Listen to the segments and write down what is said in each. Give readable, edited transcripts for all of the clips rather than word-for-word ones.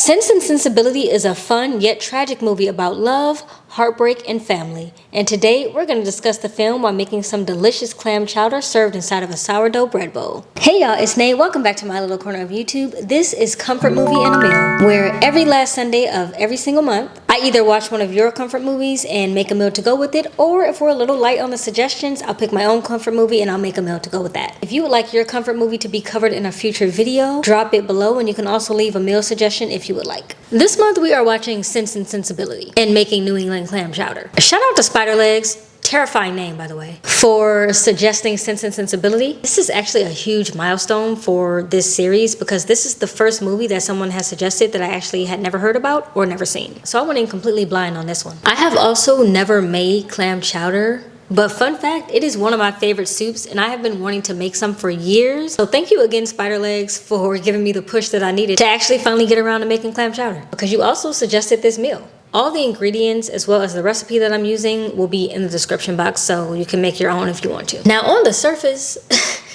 Sense and Sensibility is a fun yet tragic movie about love, heartbreak, and family. And today we're going to discuss the film while making some delicious clam chowder served inside of a sourdough bread bowl. Hey y'all, it's Nay. Welcome back to my little corner of YouTube. This is Comfort Movie and a Meal, where every last Sunday of every single month, I either watch one of your comfort movies and make a meal to go with it, or if we're a little light on the suggestions, I'll pick my own comfort movie and I'll make a meal to go with that. If you would like your comfort movie to be covered in a future video, drop it below, and you can also leave a meal suggestion if you would like. This month we are watching Sense and Sensibility and making New England clam chowder. A shout out to Spider Legs, terrifying name by the way, for suggesting Sense and Sensibility. This is actually a huge milestone for this series because this is the first movie that someone has suggested that I actually had never heard about or never seen. So I went in completely blind on this one. I have also never made clam chowder, but fun fact, it is one of my favorite soups and I have been wanting to make some for years. So thank you again, Spider Legs, for giving me the push that I needed to actually finally get around to making clam chowder, because you also suggested this meal. All the ingredients as well as the recipe that I'm using will be in the description box, so you can make your own if you want to. Now on the surface,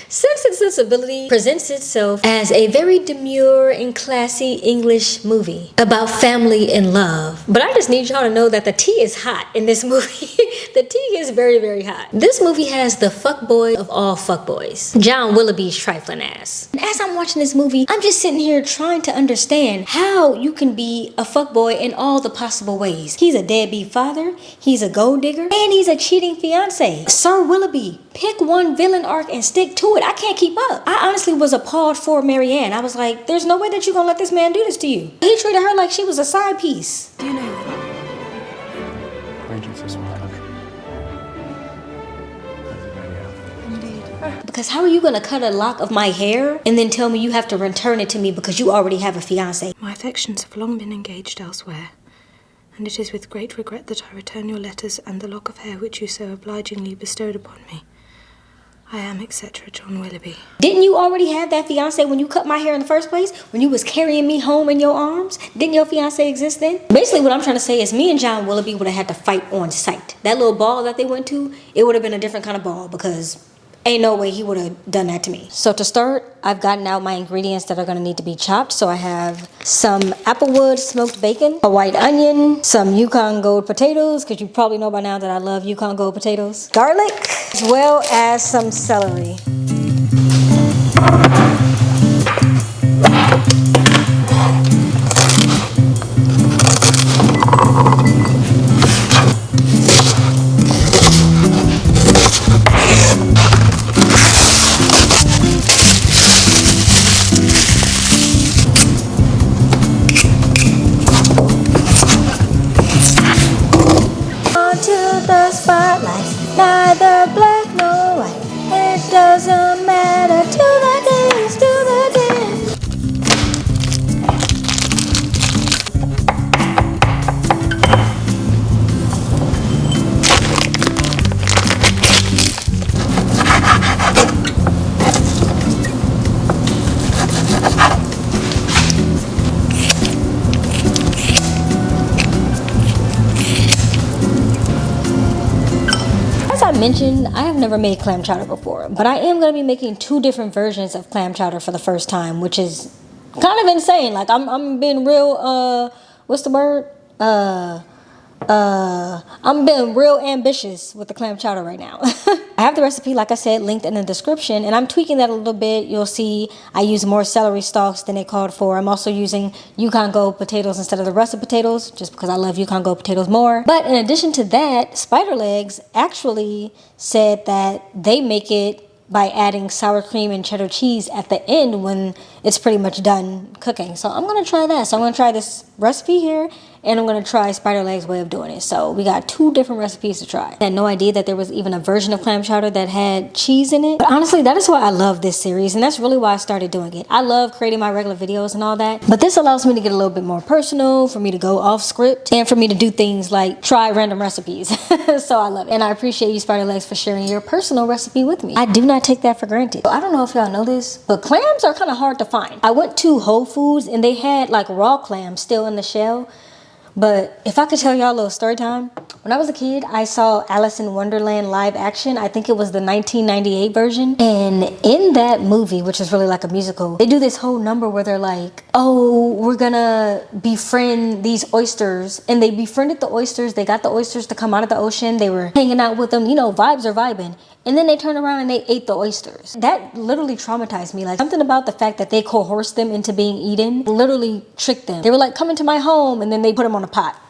Sense and Sensibility presents itself as a very demure and classy English movie about family and love. But I just need y'all to know that the tea is hot in this movie. The tea is very, very hot. This movie has the fuckboy of all fuckboys, John Willoughby's trifling ass. And as I'm watching this movie, I'm just sitting here trying to understand how you can be a fuckboy in all the possible ways. He's a deadbeat father, he's a gold digger, and he's a cheating fiance. Sir Willoughby, pick one villain arc and stick to it. I can't keep up. I honestly was appalled for Marianne. I was like, there's no way that you're gonna let this man do this to you. He treated her like she was a side piece. Do you know acquaintances will look. Indeed. Because how are you gonna cut a lock of my hair and then tell me you have to return it to me because you already have a fiance? My affections have long been engaged elsewhere, and it is with great regret that I return your letters and the lock of hair which you so obligingly bestowed upon me. I am, etc., John Willoughby. Didn't you already have that fiance when you cut my hair in the first place? When you was carrying me home in your arms? Didn't your fiance exist then? Basically what I'm trying to say is me and John Willoughby would have had to fight on sight. That little ball that they went to, it would have been a different kind of ball because ain't no way he would have done that to me. So to start, I've gotten out my ingredients that are going to need to be chopped. So I have some applewood smoked bacon, a white onion, some Yukon Gold potatoes, because you probably know by now that I love Yukon Gold potatoes, garlic, as well as some celery. The spotlight, neither black nor white. It doesn't matter to the dance, to the dance. As I mentioned, I have never made clam chowder before, but I am going to be making two different versions of clam chowder for the first time, which is kind of insane. Like I'm being real, what's the word? I'm being real ambitious with the clam chowder right now. I have the recipe, like I said, linked in the description, and I'm tweaking that a little bit. You'll see I use more celery stalks than they called for. I'm also using Yukon Gold potatoes instead of the russet potatoes, just because I love Yukon Gold potatoes more. But in addition to that, Spider Legs actually said that they make it by adding sour cream and cheddar cheese at the end when it's pretty much done cooking. So I'm gonna try that. So I'm gonna try this recipe here, and I'm gonna try Spider Legs' way of doing it. So we got two different recipes to try. I had no idea that there was even a version of clam chowder that had cheese in it. But honestly, that is why I love this series, and that's really why I started doing it. I love creating my regular videos and all that, but this allows me to get a little bit more personal, for me to go off script, and for me to do things like try random recipes. So I love it. And I appreciate you, Spider Legs, for sharing your personal recipe with me. I do not take that for granted. So I don't know if y'all know this, but clams are kind of hard to find. I went to Whole Foods and they had like raw clams still in the shell, But if I could tell y'all a little story time. When I was a kid, I saw Alice in Wonderland live action. I think it was the 1998 version. And in that movie, which is really like a musical, they do this whole number where they're like, oh, we're gonna befriend these oysters. And they befriended the oysters. They got the oysters to come out of the ocean. They were hanging out with them. You know, vibes are vibing. And then they turned around and they ate the oysters. That literally traumatized me. Like, something about the fact that they coerced them into being eaten literally tricked them. They were like, come into my home, and then they put them on a pot.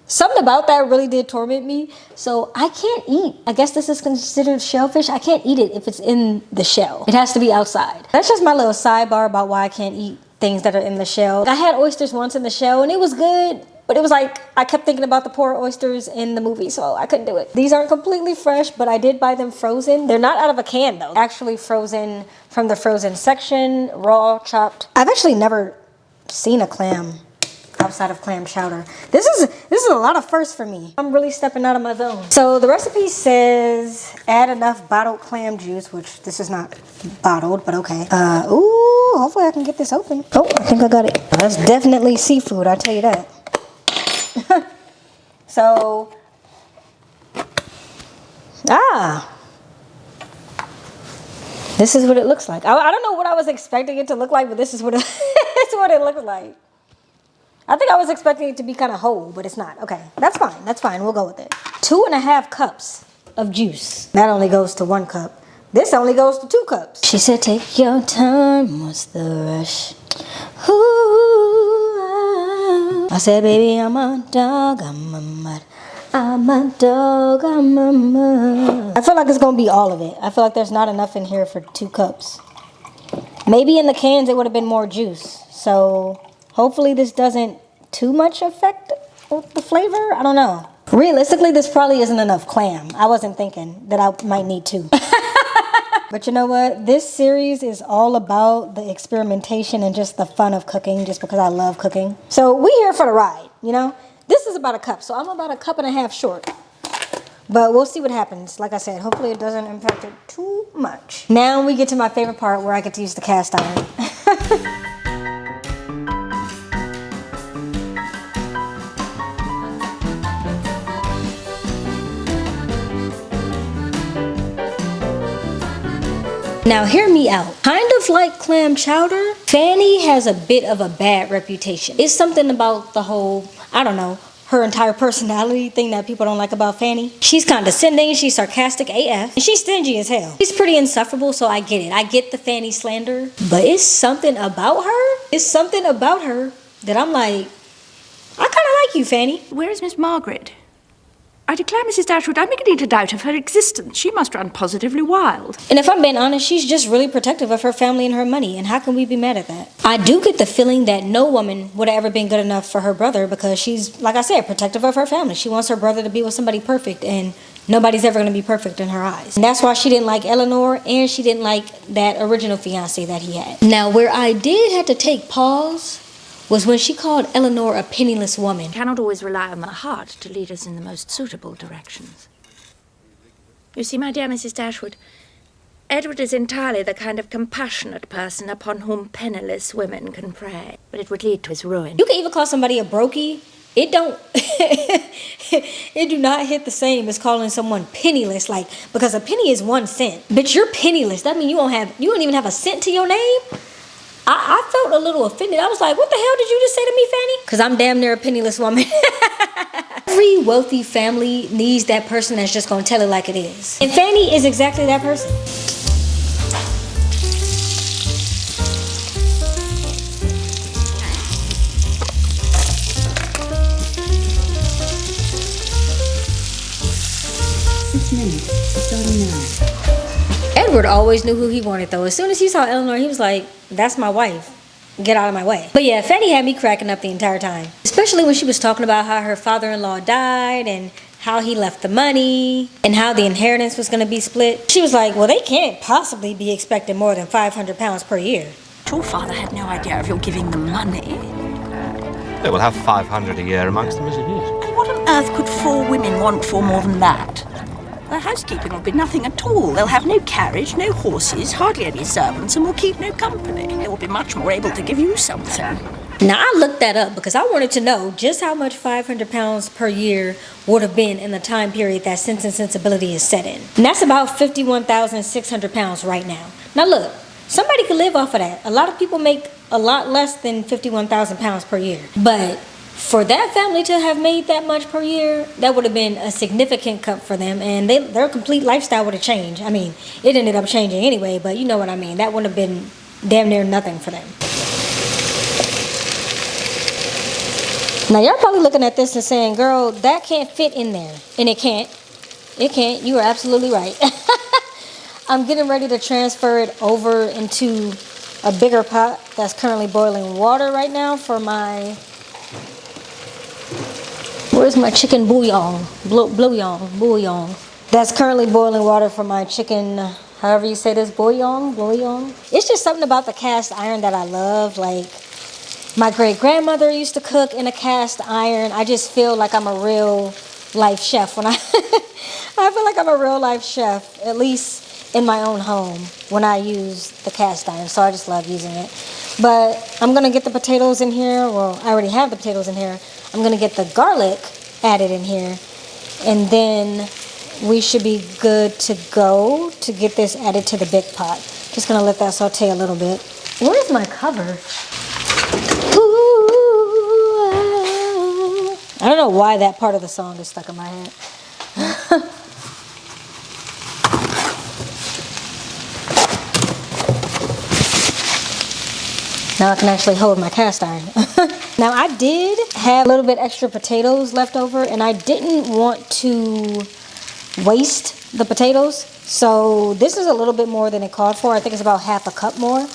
Something about that really did torment me. So I can't eat. I guess this is considered shellfish. I can't eat it if it's in the shell. It has to be outside. That's just my little sidebar about why I can't eat things that are in the shell. I had oysters once in the shell and it was good. But it was like, I kept thinking about the poor oysters in the movie, so I couldn't do it. These aren't completely fresh, but I did buy them frozen. They're not out of a can though. Actually frozen from the frozen section, raw, chopped. I've actually never seen a clam outside of clam chowder. This is a lot of firsts for me. I'm really stepping out of my zone. So the recipe says add enough bottled clam juice, which this is not bottled, but okay. Ooh, hopefully I can get this open. Oh, I think I got it. That's definitely seafood, I tell you that. So, this is what it looks like. I don't know what I was expecting it to look like, but this is what it's what it looks like. I think I was expecting it to be kind of whole, but it's not. Okay, that's fine. That's fine. We'll go with it. 2.5 cups of juice. That only goes to 1 cup. This only goes to 2 cups. She said, take your time. What's the rush? Ooh, I said, baby, I'm a dog. I'm a mud. I'm a dog. I'm a mud. I feel like it's going to be all of it. I feel like there's not enough in here for 2 cups. Maybe in the cans it would have been more juice. So hopefully this doesn't too much affect the flavor. I don't know. Realistically, this probably isn't enough clam. I wasn't thinking that I might need 2. But you know what? This series is all about the experimentation and just the fun of cooking, just because I love cooking. So we here for the ride, you know? This is about a cup, so I'm about 1.5 cups short. But we'll see what happens. Like I said, hopefully it doesn't impact it too much. Now we get to my favorite part where I get to use the cast iron. Now hear me out. Kind of like clam chowder, Fanny has a bit of a bad reputation. It's something about the whole, I don't know, her entire personality thing that people don't like about Fanny. She's condescending, she's sarcastic AF, and she's stingy as hell. She's pretty insufferable, so I get it. I get the Fanny slander, but it's something about her. It's something about her that I'm like, I kind of like you, Fanny. Where is Miss Margaret? I declare, Mrs. Dashwood, I'm beginning to doubt of her existence. She must run positively wild. And if I'm being honest, she's just really protective of her family and her money. And how can we be mad at that? I do get the feeling that no woman would have ever been good enough for her brother because she's, like I said, protective of her family. She wants her brother to be with somebody perfect, and nobody's ever going to be perfect in her eyes. And that's why she didn't like Eleanor, and she didn't like that original fiance that he had. Now, where I did have to take pause was when she called Eleanor a penniless woman. Cannot always rely on the heart to lead us in the most suitable directions. You see, my dear Mrs. Dashwood, Edward is entirely the kind of compassionate person upon whom penniless women can prey, but it would lead to his ruin. You can even call somebody a brokey. It don't, it do not hit the same as calling someone penniless, like, because a penny is 1 cent. Bitch, you're penniless. That means you don't even have a cent to your name. I felt a little offended. I was like, what the hell did you just say to me, Fanny? Because I'm damn near a penniless woman. Every wealthy family needs that person that's just going to tell it like it is. And Fanny is exactly that person. 6 minutes, starting now. Edward always knew who he wanted, though. As soon as he saw Eleanor, he was like, that's my wife. Get out of my way. But yeah, Fanny had me cracking up the entire time. Especially when she was talking about how her father-in-law died and how he left the money and how the inheritance was going to be split. She was like, well, they can't possibly be expecting more than 500 pounds per year. Your father had no idea of your giving them money. They will have 500 a year amongst them as it is. And what on earth could 4 women want for more than that? Their housekeeping will be nothing at all. They'll have no carriage, no horses, hardly any servants, and will keep no company. They will be much more able to give you something. Now, I looked that up because I wanted to know just how much 500 pounds per year would have been in the time period that Sense and Sensibility is set in. And that's about 51,600 pounds right now. Now, look, somebody could live off of that. A lot of people make a lot less than 51,000 pounds per year. But for that family to have made that much per year, that would have been a significant cut for them, and their complete lifestyle would have changed. I mean, it ended up changing anyway, but you know what I mean. That would have been damn near nothing for them. Now, y'all probably looking at this and saying, girl, that can't fit in there. And it can't. It can't. You are absolutely right. I'm getting ready to transfer it over into a bigger pot that's currently boiling water right now for my... Where's my chicken bouillon? Bouillon. That's currently boiling water for my chicken, however you say this, bouillon. It's just something about the cast iron that I love. Like, my great-grandmother used to cook in a cast iron. I just feel like I'm a real life chef when I feel like I'm a real life chef, at least in my own home, when I use the cast iron. So I just love using it. But I'm gonna get the potatoes in here. Well, I already have the potatoes in here. I'm gonna get the garlic added in here, and then we should be good to go to get this added to the big pot. Just gonna let that saute a little bit. Where's my cover? Ooh, I don't know why that part of the song is stuck in my head. Now I can actually hold my cast iron. Now, I did have a little bit extra potatoes left over, and I didn't want to waste the potatoes. So this is a little bit more than it called for. I think it's about half a cup more,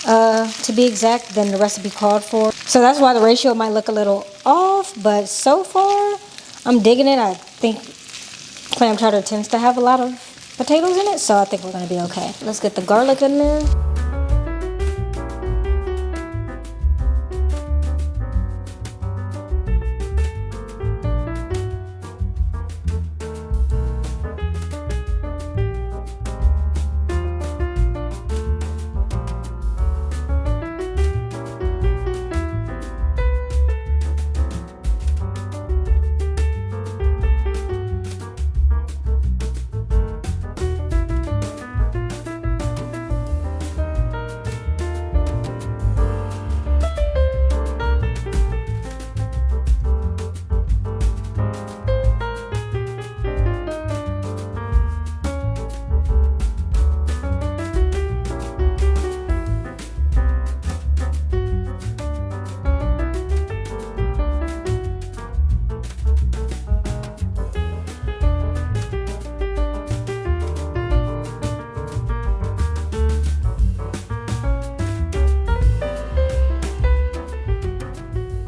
to be exact, than the recipe called for. So that's why the ratio might look a little off, but so far, I'm digging it. I think clam chowder tends to have a lot of potatoes in it, so I think we're gonna be okay. Let's get the garlic in there.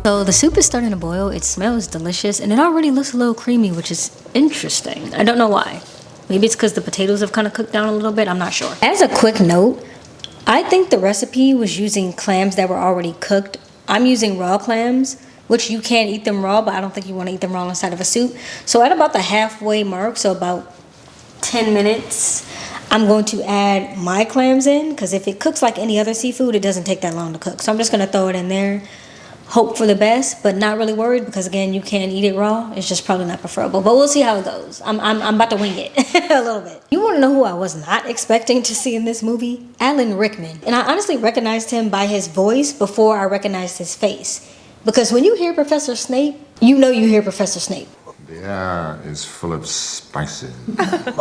So the soup is starting to boil, it smells delicious, and it already looks a little creamy, which is interesting. I don't know why. Maybe it's because the potatoes have kind of cooked down a little bit, I'm not sure. As a quick note, I think the recipe was using clams that were already cooked. I'm using raw clams, which you can eat them raw, but I don't think you want to eat them raw inside of a soup. So at about the halfway mark, so about 10 minutes, I'm going to add my clams in, because if it cooks like any other seafood, it doesn't take that long to cook. So I'm just going to throw it in there. Hope for the best, but not really worried because, again, you can't eat it raw. It's just probably not preferable, but we'll see how it goes. I'm about to wing it a little bit. You want to know who I was not expecting to see in this movie? Alan Rickman. And I honestly recognized him by his voice before I recognized his face. Because when you hear Professor Snape, you know you hear Professor Snape. The air is full of spices.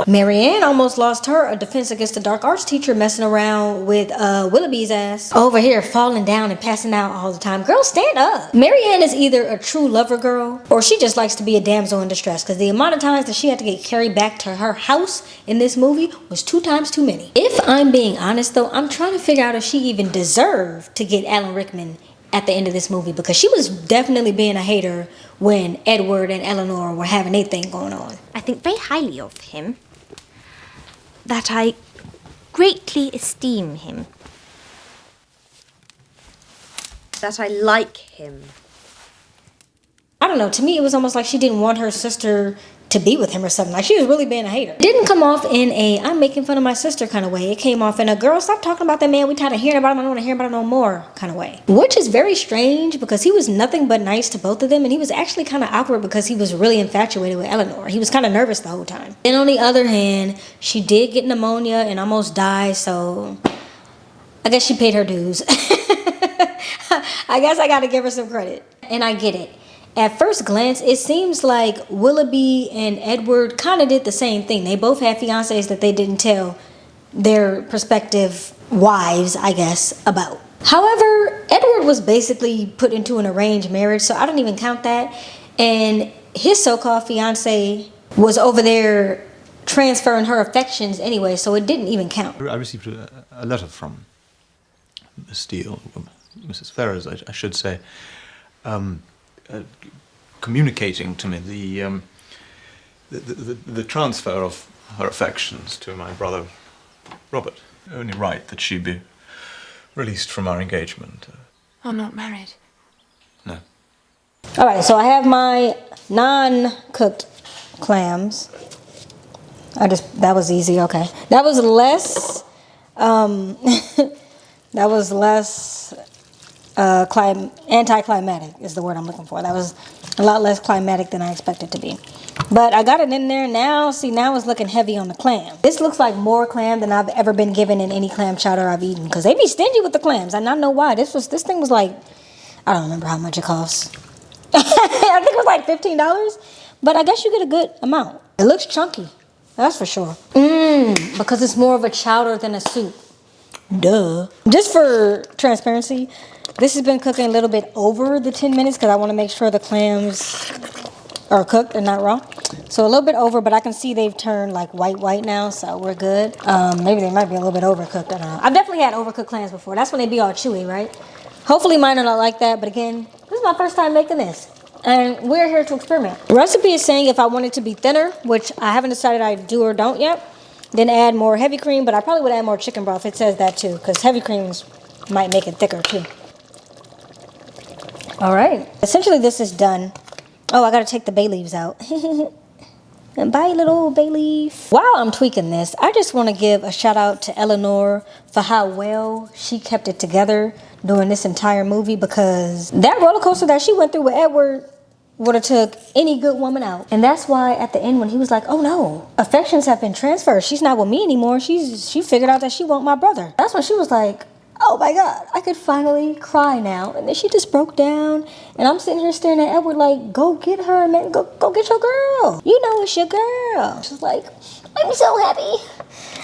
Marianne almost lost her a Defense Against the Dark Arts teacher messing around with Willoughby's ass. Over here falling down and passing out all the time. Girl, stand up. Marianne is either a true lover girl or she just likes to be a damsel in distress, because the amount of times that she had to get carried back to her house in this movie was 2 times too many. If I'm being honest though, I'm trying to figure out if she even deserved to get Alan Rickman at the end of this movie, because she was definitely being a hater when Edward and Eleanor were having their thing going on. I think very highly of him, that I greatly esteem him, that I like him. I don't know, to me it was almost like she didn't want her sister to be with him or something. Like, she was really being a hater. It didn't come off in a I'm making fun of my sister kind of way. It came off in a girl, stop talking about that man. We tired of hearing about him. I don't want to hear about him no more kind of way. Which is very strange because he was nothing but nice to both of them. And he was actually kind of awkward because he was really infatuated with Eleanor. He was kind of nervous the whole time. And on the other hand, she did get pneumonia and almost die. So I guess she paid her dues. I guess I got to give her some credit. And I get it. At first glance, it seems like Willoughby and Edward kind of did the same thing. They both had fiancés that they didn't tell their prospective wives, I guess, about. However, Edward was basically put into an arranged marriage, so I don't even count that. And his so-called fiancé was over there transferring her affections anyway, so it didn't even count. I received a letter from Miss Steele, Mrs. Ferrers, I should say, communicating to me the transfer of her affections to my brother Robert. Only right that she be released from our engagement. I'm not married. No. All right, so I have my non-cooked clams. That was easy, okay. That was less, anticlimactic is the word I'm looking for. That was a lot less climatic than I expected to be. But I got it in there now. See, now it's looking heavy on the clam. This looks like more clam than I've ever been given in any clam chowder I've eaten. Because they be stingy with the clams. And I know why. This thing was like, I don't remember how much it cost. I think it was like $15. But I guess you get a good amount. It looks chunky. That's for sure. Because it's more of a chowder than a soup. Duh. Just for transparency, this has been cooking a little bit over the 10 minutes because I want to make sure the clams are cooked and not raw. So a little bit over, but I can see they've turned like white now, so we're good. Maybe they might be a little bit overcooked. I don't know. I've definitely had overcooked clams before. That's when they be all chewy, right? Hopefully mine are not like that, but again, this is my first time making this. And we're here to experiment. The recipe is saying if I want it to be thinner, which I haven't decided I do or don't yet, then add more heavy cream, but I probably would add more chicken broth. It says that too, because heavy creams might make it thicker too. All right. Essentially, this is done. Oh, I got to take the bay leaves out. And bye, little bay leaf. While I'm tweaking this, I just want to give a shout out to Eleanor for how well she kept it together during this entire movie, because that roller coaster that she went through with Edward would have took any good woman out. And that's why at the end when he was like, oh no, affections have been transferred. She's not with me anymore. She figured out that she want my brother. That's when she was like, oh my God, I could finally cry now. And then she just broke down. And I'm sitting here staring at Edward like, go get her, man. Go get your girl. You know it's your girl. She's like, I'm so happy.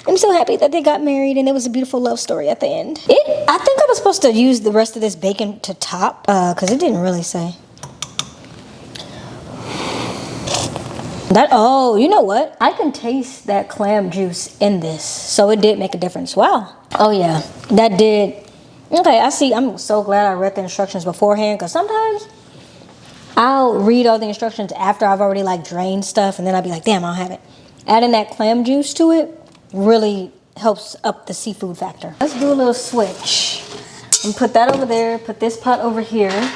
I'm so happy that they got married and it was a beautiful love story at the end. I think I was supposed to use the rest of this bacon to top, because it didn't really say. Oh, you know what? I can taste that clam juice in this. So it did make a difference. Wow. Oh yeah, that did. Okay, I see. I'm so glad I read the instructions beforehand, because sometimes I'll read all the instructions after I've already like drained stuff, and then I'll be like, damn, I don't have it. Adding that clam juice to it really helps up the seafood factor. Let's do a little switch. And put that over there, put this pot over here.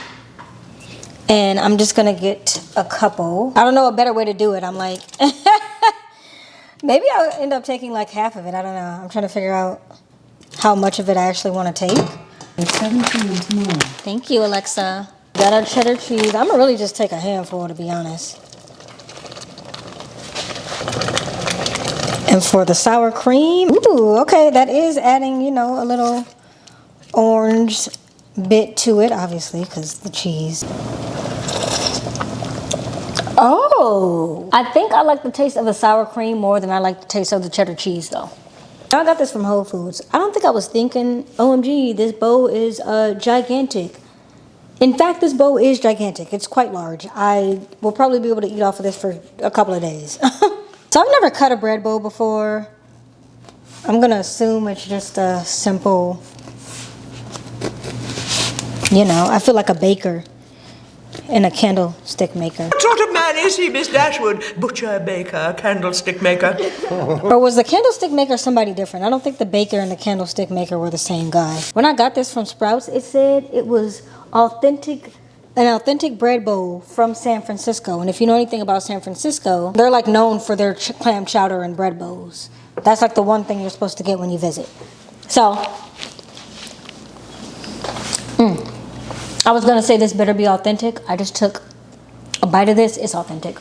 And I'm just gonna get a couple. I don't know a better way to do it. I'm like, maybe I'll end up taking like half of it. I don't know. I'm trying to figure out how much of it I actually want to take. It's 7 p.m. tomorrow. Thank you, Alexa. Got our cheddar cheese. I'm gonna really just take a handful, to be honest. And for the sour cream, ooh, okay, that is adding, you know, a little orange bit to it, obviously, because the cheese. Oh, I think I like the taste of the sour cream more than I like the taste of the cheddar cheese, though. I got this from Whole Foods. I don't think I was thinking, OMG, this bowl is gigantic. In fact, this bowl is gigantic. It's quite large. I will probably be able to eat off of this for a couple of days. So I've never cut a bread bowl before. I'm going to assume it's just a simple, you know, I feel like a baker and a candlestick maker. What sort of man is he, Miss Dashwood? Butcher, baker, candlestick maker? Or was the candlestick maker somebody different? I don't think the baker and the candlestick maker were the same guy. When I got this from Sprouts, it said it was authentic an authentic bread bowl from San Francisco. And if you know anything about San Francisco, they're like known for their clam chowder and bread bowls. That's like the one thing you're supposed to get when you visit. So, I was gonna say this better be authentic. I just took a bite of this. It's authentic.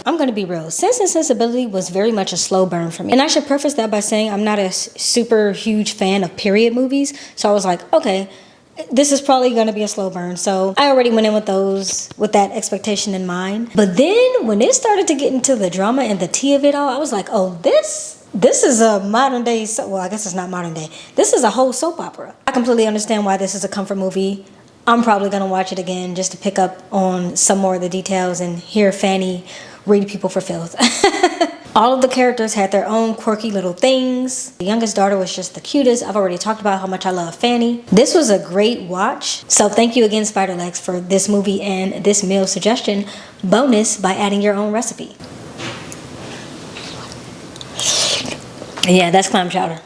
I'm gonna be real. Sense and Sensibility was very much a slow burn for me. And I should preface that by saying I'm not a super huge fan of period movies. So I was like, okay, this is probably gonna be a slow burn. So I already went in with that expectation in mind. But then when it started to get into the drama and the tea of it all, I was like, oh, this is a modern day, well, I guess it's not modern day. This is a whole soap opera. I completely understand why this is a comfort movie. I'm probably gonna watch it again just to pick up on some more of the details and hear Fanny read people for filth. All of the characters had their own quirky little things. The youngest daughter was just the cutest. I've already talked about how much I love Fanny. This was a great watch. So thank you again, Spiderlegs, for this movie and this meal suggestion bonus by adding your own recipe. Yeah, that's clam chowder.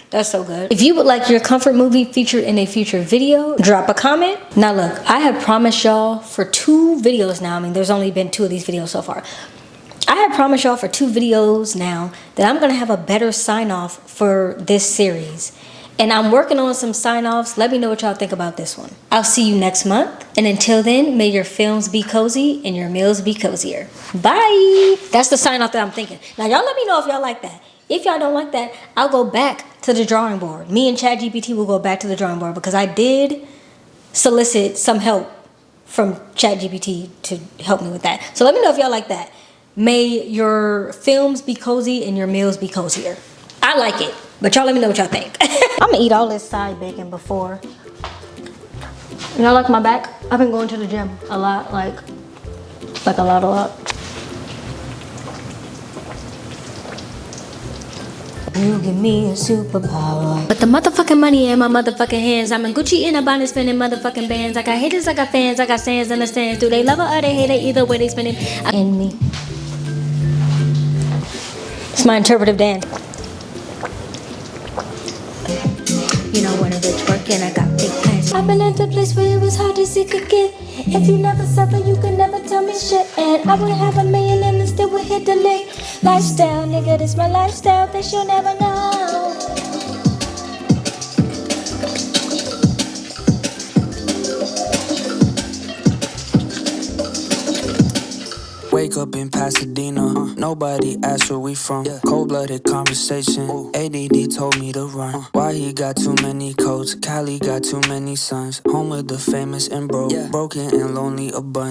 That's so good. If you would like your comfort movie featured in a future video, drop a comment. Now look, I have promised y'all for 2 videos now. I mean, there's only been 2 of these videos so far. I have promised y'all for 2 videos now that I'm gonna have a better sign-off for this series. And I'm working on some sign-offs. Let me know what y'all think about this one. I'll see you next month. And until then, may your films be cozy and your meals be cozier. Bye. That's the sign-off that I'm thinking. Now y'all let me know if y'all like that. If y'all don't like that, I'll go back to the drawing board. Me and ChatGPT will go back to the drawing board because I did solicit some help from ChatGPT to help me with that. So let me know if y'all like that. May your films be cozy and your meals be cozier. I like it, but y'all let me know what y'all think. I'm gonna eat all this side bacon before. Y'all like my back? I've been going to the gym a lot, like a lot. You give me a superpower. But the motherfucking money in my motherfucking hands. I'm in Gucci and a bonnet spending motherfucking bands. I got haters, I got fans, I got stands and the stands. Do they love her or they hate her? Either way they spending. And me. It's my interpretive dance. You know when a bitch working, I got big plans. I've been at the place where it was hard to seek again. If you never suffer, you can never tell me shit. And I would have $1 million and it still would hit the lick. Lifestyle, nigga, this my lifestyle that you'll never know. Wake up in Pasadena, nobody asked where we from. Cold-blooded conversation, ADD told me to run. Why he got too many coats, Cali got too many sons. Home of the famous and broke, broken and lonely a bunch.